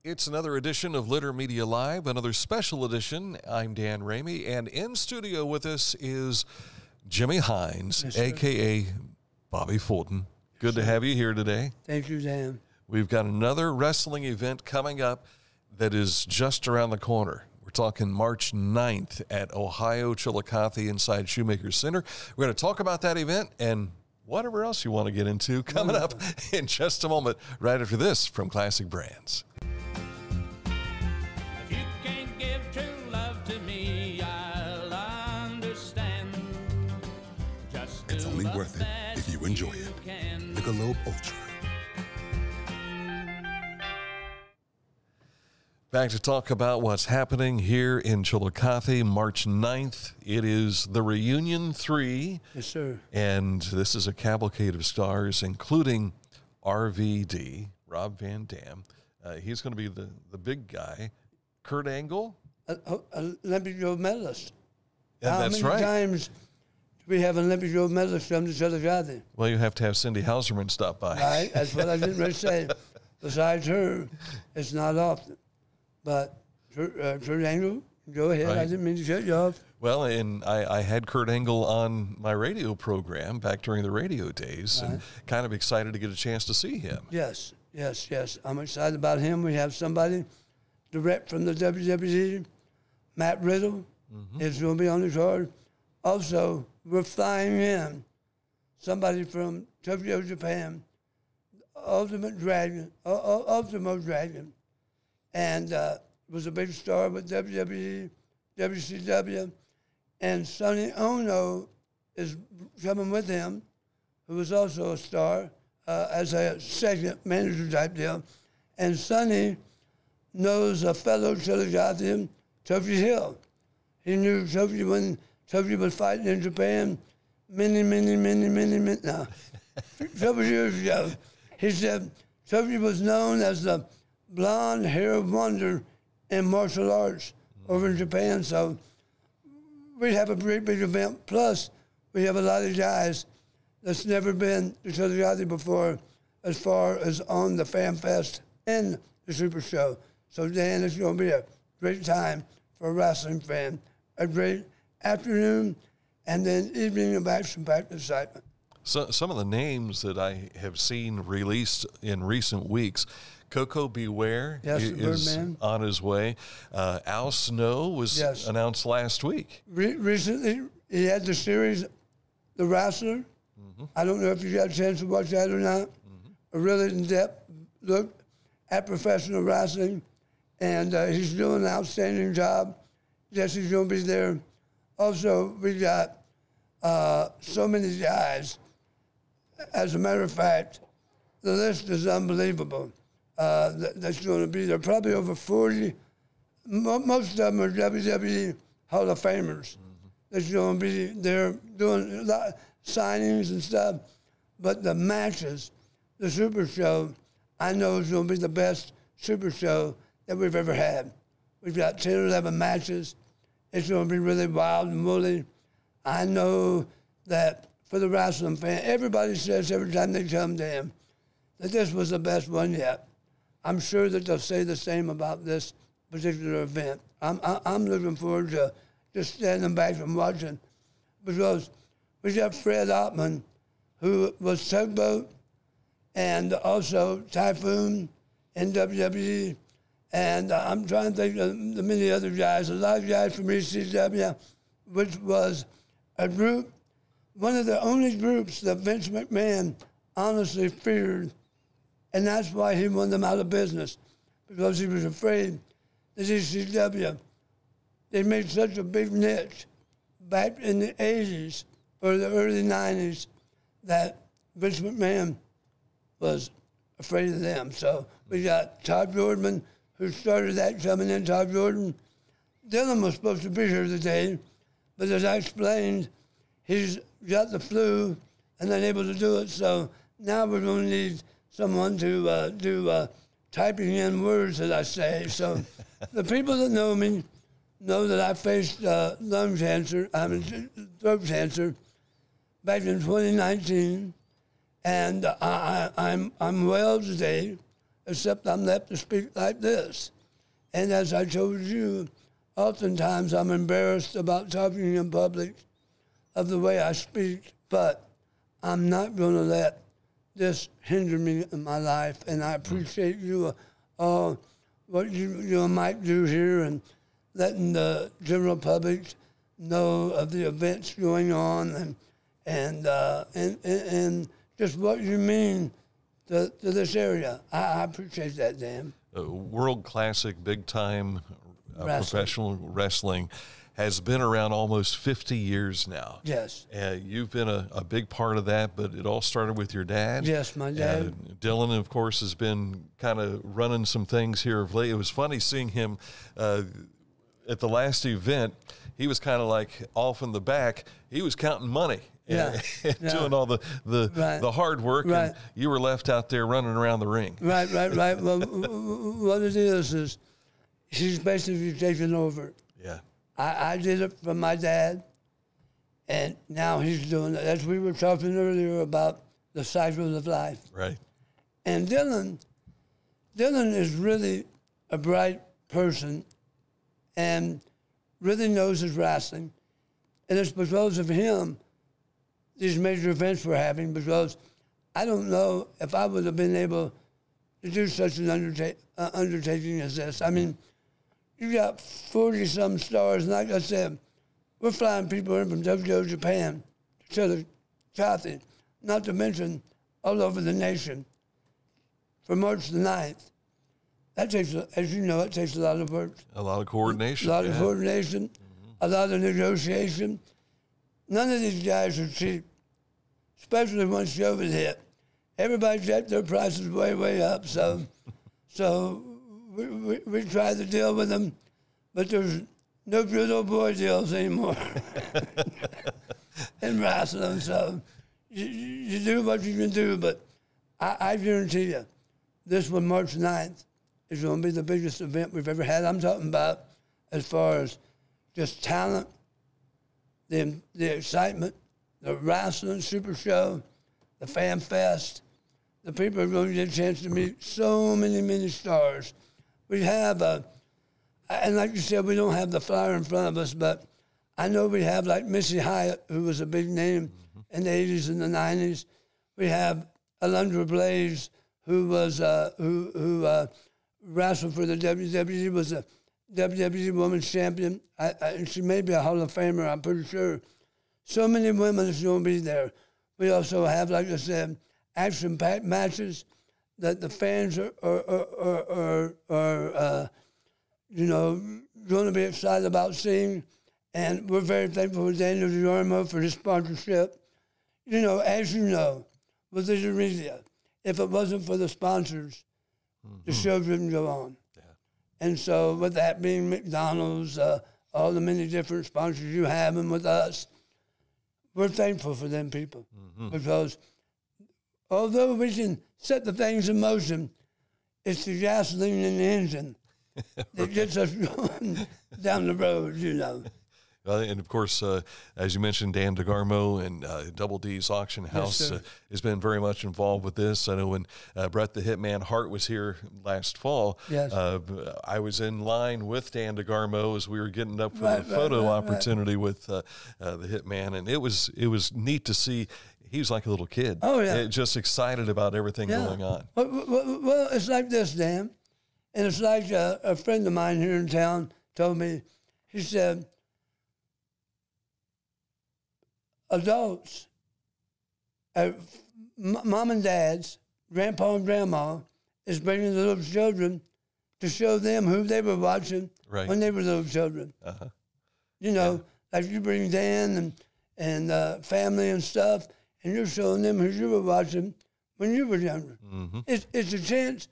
It's another edition of Litter Media Live, another special edition. I'm Dan Ramey, and in studio with us is Jimmy Hines, Yes, a.k.a. Bobby Fulton. Good to have you here today. Thank you, Dan. We've got another wrestling event coming up that is just around the corner. We're talking March 9th at Ohio Chillicothe inside Shoemaker Center. We're going to talk about that event and whatever else you want to get into coming up in just a moment, right after this from Classic Brands. It's only worth it if you enjoy it. Michelob Ultra. Back to talk about what's happening here in Chillicothe, March 9th. It is the Reunion 3. Yes, sir. And this is a cavalcade of stars, including RVD, Rob Van Dam. He's going to be the big guy. Kurt Angle. Olympic gold medalist. Yeah, that's right. How many times do we have an Olympic gold medalist come to Chillicothe? Well, you have to have Cindy Hauserman stop by. Right, that's what I didn't really say. Besides her, it's not often. But Kurt Angle, go ahead. Right. I didn't mean to cut you off. Well, and I had Kurt Angle on my radio program back during the radio days, and kind of excited to get a chance to see him. Yes. I'm excited about him. We have somebody direct from the WWE, Matt Riddle, is going to be on the card. Also, we're flying in somebody from Tokyo, Japan, Ultimo Dragon, and was a big star with WWE, WCW, and Sonny Ono is coming with him, who was also a star as a second manager type deal. And Sonny knows a fellow Chillicothe, Tofi Hill. He knew Tofi when Tofi was fighting in Japan many, now, several years ago. He said Tofi was known as the blonde hair wonder in martial arts over in Japan. So we have a great big event. Plus, we have a lot of guys that's never been to Chillicothe before as far as on the Fan Fest and the Super Show. So, Dan, it's going to be a great time for a wrestling fan, a great afternoon, and then evening of action-packed excitement. So, some of the names that I have seen released in recent weeks, Coco Beware is on his way. Al Snow was announced last week. Recently, he had the series, The Wrestler. I don't know if you got a chance to watch that or not. A really in-depth look at professional wrestling, and he's doing an outstanding job. Yes, he's going to be there. Also, we got so many guys. As a matter of fact, the list is unbelievable. That's going to be there. Probably over 40. Most of them are WWE Hall of Famers. That's going to be there doing a lot of signings and stuff. But the matches, the Super Show, I know is going to be the best Super Show that we've ever had. We've got 10 or 11 matches. It's going to be really wild and woolly. I know that for the wrestling fan, everybody says every time they come to him that this was the best one yet. I'm sure that they'll say the same about this particular event. I'm looking forward to just standing back and watching, because we got Fred Ottman, who was Tugboat and also Typhoon in WWE, and I'm trying to think of the many other guys, a lot of guys from ECW, which was a group, one of the only groups that Vince McMahon honestly feared. And that's why he wanted them out of business, because he was afraid that ECW, they made such a big niche back in the 80s or the early 90s that Vince McMahon was afraid of them. So we got Todd Jordan, who started that, coming in, Todd Jordan. Dylan was supposed to be here today, but as I explained, he's got the flu and unable to do it. So now we're going to need someone to do typing in words, as I say. So the people that know me know that I faced throat cancer back in 2019, and I'm well today. except I'm left to speak like this. And as I told you, oftentimes I'm embarrassed about talking in public of the way I speak, but I'm not going to let this hinder me in my life. And I appreciate you what you might do here and letting the general public know of the events going on and just what you mean to this area. I appreciate that, Dan. World classic, big time professional wrestling has been around almost 50 years now. Yes. You've been a big part of that, but it all started with your dad. Yes, my dad. Dylan, of course, has been kind of running some things here of late. It was funny seeing him at the last event. He was kind of like off in the back. He was counting money. And doing all the hard work, and you were left out there running around the ring. Right. Well, what it is he's basically taken over. Yeah. I did it for my dad, and now he's doing it. As we were talking earlier about the cycles of life. Right. And Dylan is really a bright person and really knows his wrestling. And it's because of him these major events we're having, because I don't know if I would have been able to do such an undertaking as this. I mean, you got 40-some stars, and like I said, we're flying people in from Tokyo, Japan, to Chillicothe, not to mention all over the nation for March the 9th. That takes, as you know, it takes a lot of work. A lot of coordination. A lot of coordination, a lot of negotiation. None of these guys are cheap, especially once COVID hit. Everybody jacked their prices way, way up. So we tried to deal with them, but there's no good old boy deals anymore in wrestling. So you do what you can do, but I guarantee you, this one, March 9th, is going to be the biggest event we've ever had. I'm talking about as far as just talent, the excitement, the wrestling super show, the fan fest. The people are going to get a chance to meet so many stars. We have and like you said, we don't have the flyer in front of us, but I know we have like Missy Hyatt, who was a big name in the 80s and the 90s. We have Alundra Blaze, who was who wrestled for the WWE, was a WWE Women's Champion. And she may be a Hall of Famer, I'm pretty sure. So many women is going to be there. We also have, like I said, action-packed matches that the fans are going to be excited about seeing. And we're very thankful for Daniel DiGarmo for his sponsorship. As you know, with the arena, if it wasn't for the sponsors, the show wouldn't go on. Yeah. And so with that being McDonald's, all the many different sponsors you have and with us, we're thankful for them people. Because although we can set the things in motion, it's the gasoline in the engine that gets us going down the road, And, of course, as you mentioned, Dan DeGarmo and Double D's Auction House has been very much involved with this. I know when Bret the Hitman Hart was here last fall, I was in line with Dan DeGarmo as we were getting up for the photo opportunity with the Hitman, and it was neat to see. He was like a little kid. Oh, yeah. Just excited about everything going on. Well, it's like this, Dan, and it's like a friend of mine here in town told me, he said, adults, mom and dads, grandpa and grandma, is bringing the little children to show them who they were watching when they were little children. Like you bring Dan and family and stuff, and you're showing them who you were watching when you were younger. It's a chance.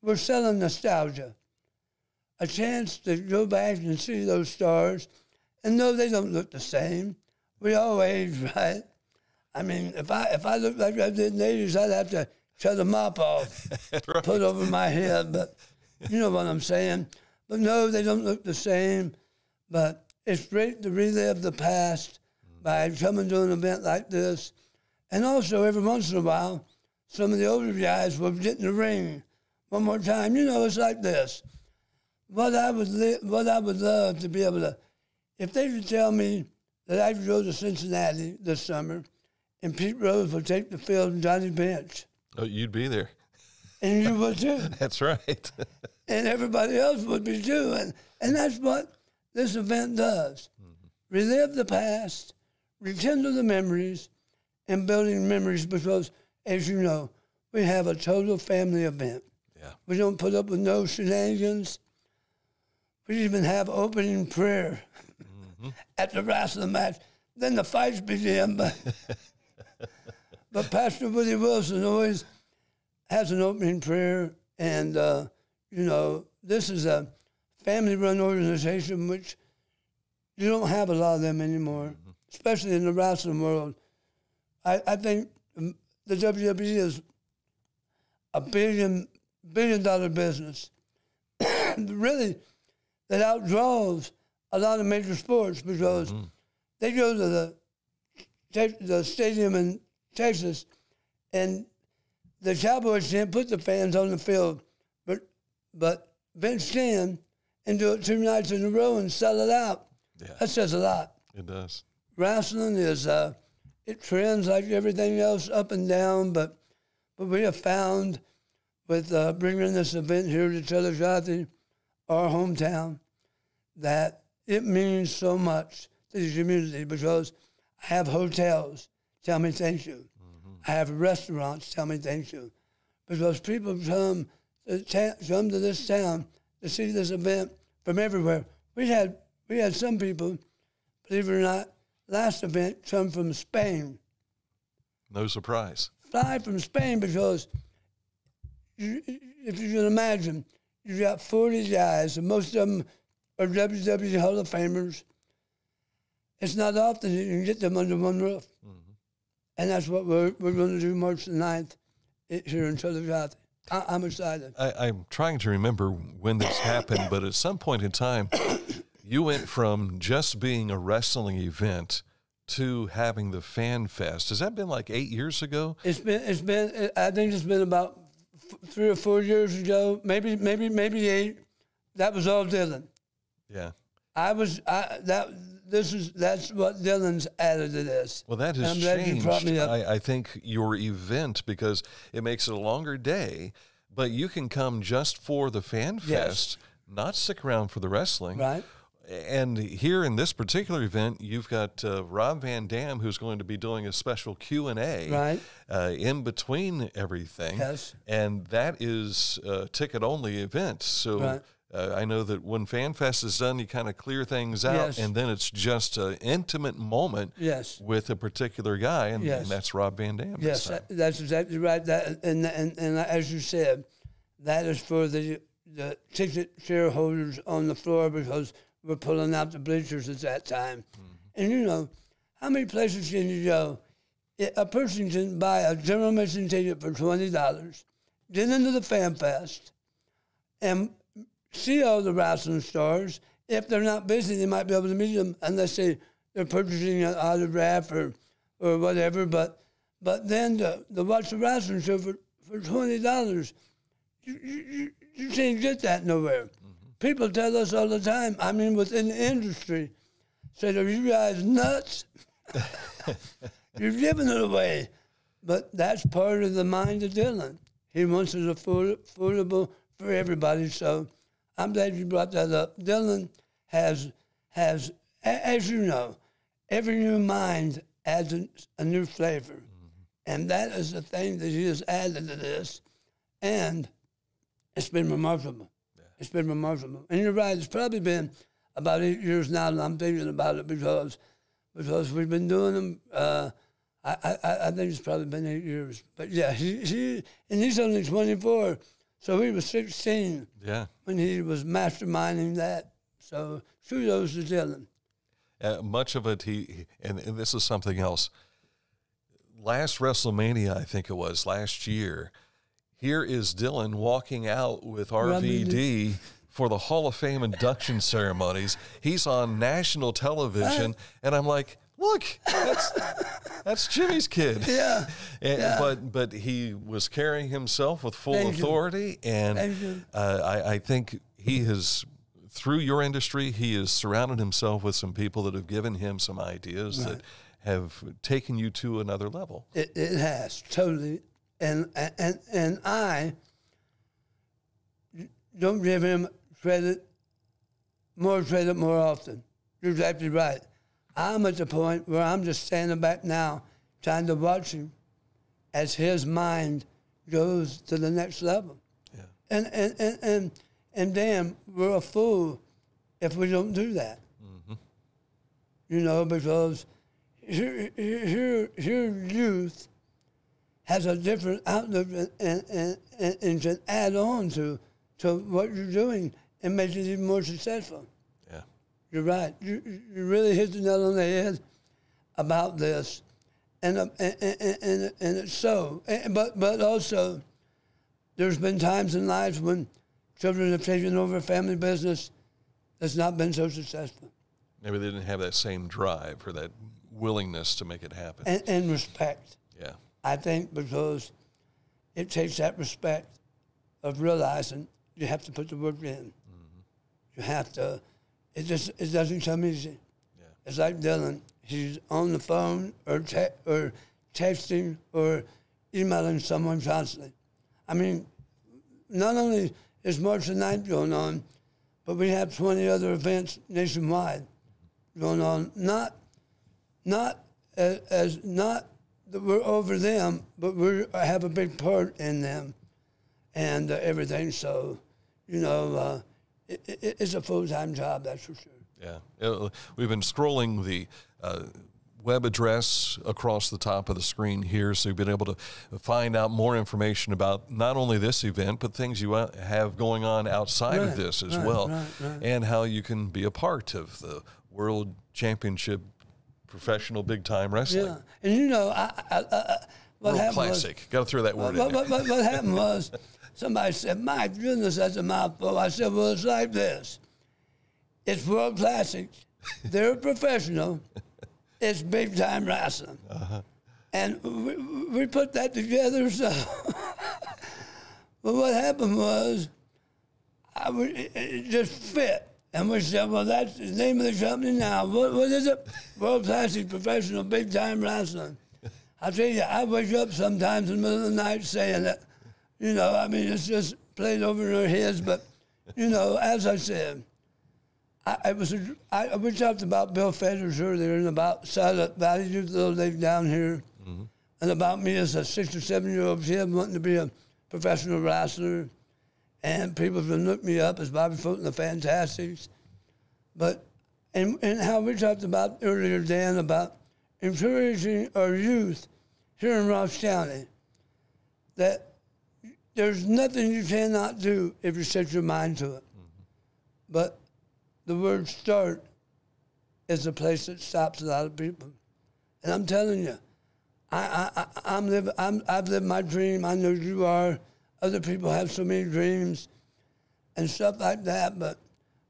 We're selling nostalgia, a chance to go back and see those stars. And no, they don't look the same. We all age, right? I mean, if I looked like I did in the 80s, I'd have to cut the mop off, put over my head. But you know what I'm saying. But no, they don't look the same. But it's great to relive the past by coming to an event like this. And also, every once in a while, some of the older guys would get in the ring one more time. You know, it's like this. What I would love to be able to, if they could tell me that I could go to Cincinnati this summer and Pete Rose would take the field and Johnny Bench. Oh, you'd be there. And you would too. That's right. And everybody else would be too. And that's what this event does. Relive the past, rekindle the memories, and building memories because, as you know, we have a total family event. Yeah. We don't put up with no shenanigans. We even have opening prayer at the wrestling match. Then the fights begin. But Pastor Woody Wilson always has an opening prayer. And, you know, this is a family-run organization, which you don't have a lot of them anymore, especially in the wrestling world. I think the WWE is a billion-dollar business. Really, that outdraws a lot of major sports because they go to the stadium in Texas, and the Cowboys can't put the fans on the field, but Vince can and do it 2 nights in a row and sell it out. Yeah. That says a lot. It does. Wrestling is it trends like everything else up and down, but we have found with bringing this event here to Chillicothe, our hometown, that it means so much to the community because I have hotels tell me thank you. I have restaurants tell me thank you because people come to this town to see this event from everywhere. We had some people, believe it or not, last event come from Spain. No surprise. Fly from Spain because if you can imagine, you got 40 guys, and most of them are WWE Hall of Famers. It's not often you can get them under one roof. And that's what we're going to do March the 9th here in Chillicothe. I'm excited. I'm trying to remember when this happened, but at some point in time, you went from just being a wrestling event to having the Fan Fest. Has that been like 8 years ago? It's been. I think it's been about 3 or 4 years ago, maybe 8. That was all Dylan. Yeah. That's what Dylan's added to this. Well, that has changed, I think, your event because it makes it a longer day, but you can come just for the Fan Fest, not stick around for the wrestling. Right. And here in this particular event, you've got Rob Van Dam, who's going to be doing a special Q&A in between everything. Yes. And that is a ticket-only event. So I know that when Fan Fest is done, you kind of clear things out, and then it's just an intimate moment with a particular guy, and that's Rob Van Dam. Yes, that's exactly right. That and as you said, that is for the ticket shareholders on the floor because we're pulling out the bleachers at that time. And you know, how many places can you go? A person can buy a general admission ticket for $20, get into the Fan Fest, and see all the wrestling stars. If they're not busy, they might be able to meet them unless they're purchasing an autograph or whatever. But then to watch the wrestling show for $20, you can't get that nowhere. People tell us all the time, I mean within the industry, say, are you guys nuts? You're giving it away. But that's part of the mind of Dylan. He wants it affordable for everybody. So I'm glad you brought that up. Dylan has, as you know, every new mind adds a new flavor. And that is the thing that he has added to this. And it's been remarkable. It's been remarkable. And you're right, it's probably been about 8 years now that I'm thinking about it because we've been doing them. I think it's probably been 8 years. But yeah, he's only 24, so he was 16 when he was masterminding that. So kudos to Dylan. Much of it, and this is something else. Last WrestleMania, I think it was, last year, here is Dylan walking out with RVD for the Hall of Fame induction ceremonies. He's on national television, and I'm like, Look, that's Jimmy's kid. Yeah. But he was carrying himself with full authority, and I think he has, through your industry, he has surrounded himself with some people that have given him some ideas that have taken you to another level. It has, totally. And I don't give him more credit more often. You're exactly right. I'm at the point where I'm just standing back now trying to watch him as his mind goes to the next level. Yeah. And damn, we're a fool if we don't do that. Mm-hmm. You know, because here youth has a different outlook and can add on to what you're doing and make it even more successful. Yeah. You're right. You really hit the nail on the head about this. And it's so. But also, there's been times in life when children have taken over a family business that's not been so successful. Maybe they didn't have that same drive or that willingness to make it happen. And respect. Yeah. I think because it takes that respect of realizing you have to put the work in. Mm-hmm. You have to. It doesn't come easy. Yeah. It's like Dylan. He's on the phone or texting or emailing someone constantly. I mean, not only is March the 9th going on, but we have 20 other events nationwide going on. Not that we're over them, but we have a big part in them and everything. So, you know, it's a full-time job, that's for sure. Yeah. We've been scrolling the web address across the top of the screen here, so you've been able to find out more information about not only this event, but things you have going on outside of this as well, and how you can be a part of the World Championship Professional Big Time Wrestling. Yeah, and you know, what World happened Classic. Got to throw that word in there. What happened was, somebody said, "My goodness, that's a mouthful." I said, "Well, it's like this. It's World Classic. They're professional. It's big time wrestling." Uh-huh. And we put that together. So, well, what happened was, it just fit. And we said, well, that's the name of the company now. What is it? World Classic Professional Big Time Wrestling. I tell you, I wake up sometimes in the middle of the night saying that, you know, I mean, it's just played over in our heads. But, you know, as I said, we talked about Bill Feathers earlier and about Silent Valley Youth Little League down here, mm-hmm. and about me as a 6 or 7-year-old kid wanting to be a professional wrestler. And people have looked me up as Bobby Fulton, the Fantastics. But, and how we talked about earlier, Dan, about encouraging our youth here in Ross County, that there's nothing you cannot do if you set your mind to it. Mm-hmm. But the word start is the place that stops a lot of people. And I'm telling you, I've lived my dream. I know you are. Other people have so many dreams and stuff like that. But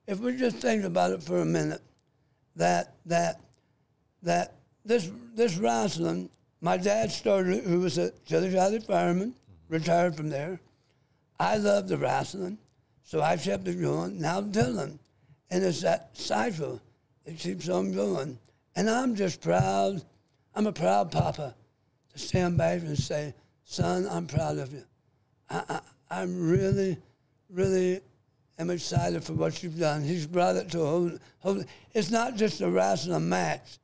if we just think about it for a minute, that this wrestling, my dad started, who was a Chillicothe fireman, retired from there. I loved the wrestling, so I kept it going. Now Dylan, and it's that cycle that keeps on going. And I'm just proud. I'm a proud papa to stand back and say, son, I'm proud of you. I'm really, really am excited for what you've done. He's brought it to a whole it's not just a wrestling match.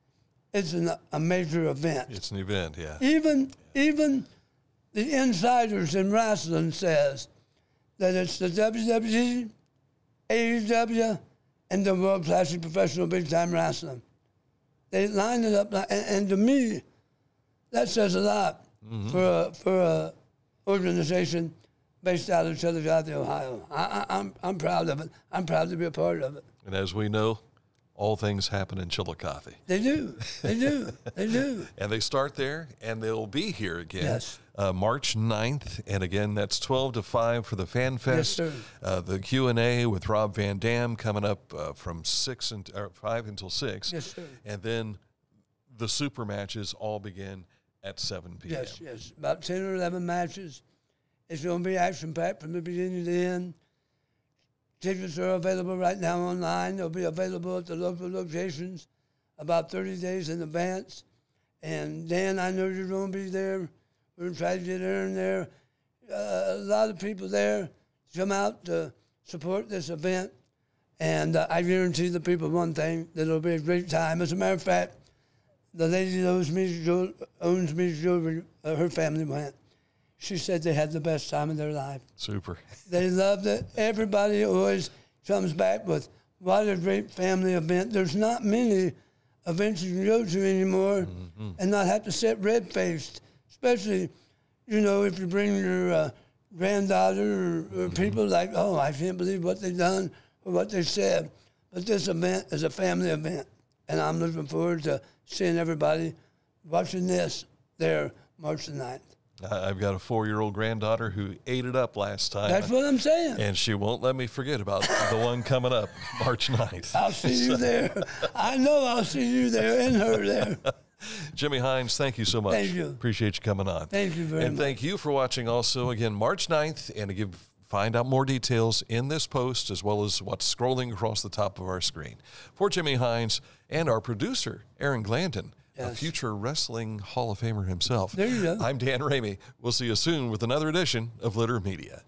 It's a major event. It's an event, yeah. Even the insiders in wrestling says that it's the WWE, AEW, and the World Classic Professional Big Time Wrestling. They line it up, and to me, that says a lot mm-hmm. for a organization based out of Chillicothe, Ohio. I'm proud of it. I'm proud to be a part of it. And as we know, all things happen in Chillicothe. They do. They do. They do. And they start there, and they'll be here again. Yes. March 9th, and again, that's 12 to 5 for the Fan Fest. Yes, sir. The Q&A with Rob Van Dam coming up from 5 until 6. Yes, sir. And then the super matches all begin at 7 p.m. Yes. About 10 or 11 matches. It's going to be action-packed from the beginning to the end. Tickets are available right now online. They'll be available at the local locations about 30 days in advance. And Dan, I know you're going to be there. We're going to try to get Aaron there. A lot of people there come out to support this event. And I guarantee the people one thing, that it'll be a great time. As a matter of fact, the lady that owns me jewelry, her family went. She said they had the best time of their life. Super. They loved it. Everybody always comes back with, what a great family event. There's not many events you can go to anymore and not have to sit red-faced, especially, if you bring your granddaughter or people like, oh, I can't believe what they've done or what they said. But this event is a family event, and I'm looking forward to seeing everybody watching this there March the 9th. I've got a 4-year-old granddaughter who ate it up last time. That's what I'm saying. And she won't let me forget about the one coming up March 9th. I'll see you there. I know I'll see you there and her there. Jimmy Hines, thank you so much. Thank you. Appreciate you coming on. Thank you very much. And thank you for watching also. Again, March 9th, and to find out more details in this post as well as what's scrolling across the top of our screen. For Jimmy Hines and our producer, Aaron Glandon, a future wrestling Hall of Famer himself. There you go. I'm Dan Ramey. We'll see you soon with another edition of Litter Media.